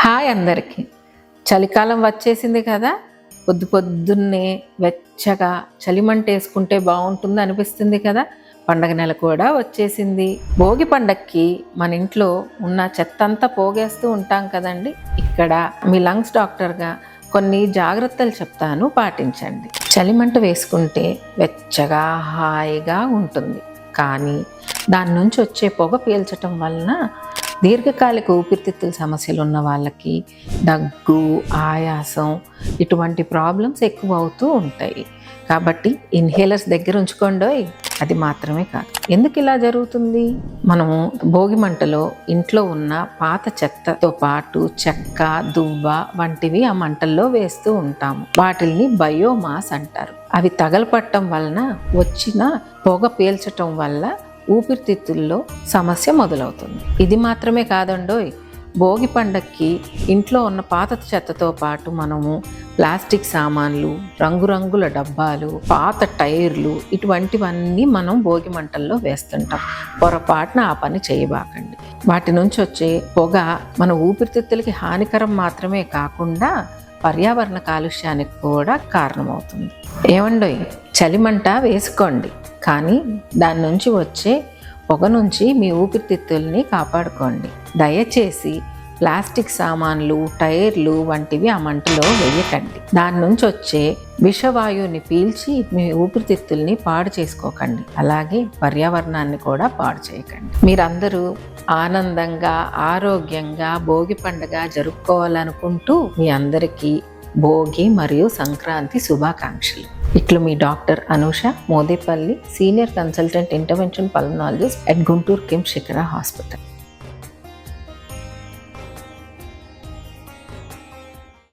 Hi అందరికీ. చలికాలం వచ్చేసింది కదా. పొద్దున్నే వెచ్చగా చలిమంట వేసుకుంటే బాగుంటుంది అనిపిస్తుంది కదా. పండగ నెల కూడా వచ్చేసింది. భోగి పండక్కి మన ఇంట్లో ఉన్న చెత్త అంతా పోగేస్తూ ఉంటాం కదండి. ఇక్కడ మీ లంగ్స్ డాక్టర్గా కొన్ని జాగ్రత్తలు చెప్తాను, పాటించండి. చలిమంట వేసుకుంటే వెచ్చగా హాయిగా ఉంటుంది, కానీ దాని నుంచి వచ్చే పొగ పీల్చటం వలన దీర్ఘకాలిక ఊపిరితిత్తుల సమస్యలు ఉన్న వాళ్ళకి దగ్గు, ఆయాసం ఇటువంటి ప్రాబ్లమ్స్ ఎక్కువ అవుతూ ఉంటాయి. కాబట్టి ఇన్హేలర్స్ దగ్గర ఉంచుకోండోయ్. అది మాత్రమే కాదు, ఎందుకు ఇలా జరుగుతుంది? మనము భోగి మంటలో ఇంట్లో ఉన్న పాత చెత్తతో పాటు చెక్క, దువ్వ వంటివి ఆ మంటల్లో వేస్తూ ఉంటాము. వాటిల్ని బయోమాస్ అంటారు. అవి తగలపట్టడం వలన వచ్చిన పొగ పీల్చటం వల్ల ఊపిరితిత్తుల్లో సమస్య మొదలవుతుంది. ఇది మాత్రమే కాదండోయ్, భోగి పండక్కి ఇంట్లో ఉన్న పాత చెత్తతో పాటు మనము ప్లాస్టిక్ సామాన్లు, రంగురంగుల డబ్బాలు, పాత టైర్లు ఇటువంటివన్నీ మనం భోగి మంటల్లో వేస్తుంటాం. పొరపాటున ఆ పని చేయబాకండి. వాటి నుంచి వచ్చే పొగ మన ఊపిరితిత్తులకి హానికరం మాత్రమే కాకుండా పర్యావరణ కాలుష్యానికి కూడా కారణమవుతుంది. ఏమండోయ్, చలిమంట వేసుకోండి, కానీ దాని నుంచి వచ్చే పొగ నుంచి మీ ఊపిరితిత్తుల్ని కాపాడుకోండి. దయచేసి ప్లాస్టిక్ సామాన్లు, టైర్లు వంటివి ఆ మంటలో వేయకండి. దాని నుంచి వచ్చే విషవాయువుని పీల్చి మీ ఊపిరితిత్తుల్ని పాడు చేసుకోకండి. అలాగే పర్యావరణాన్ని కూడా పాడు చేయకండి. మీరందరూ ఆనందంగా, ఆరోగ్యంగా భోగి పండుగ జరుపుకోవాలనుకుంటూ మీ అందరికీ భోగి మరియు సంక్రాంతి శుభాకాంక్షలు. ఇట్లు మీ doctor Anusha, Modepalli, senior consultant intervention pulmonologist at Guntur KIMS Shikhara hospital.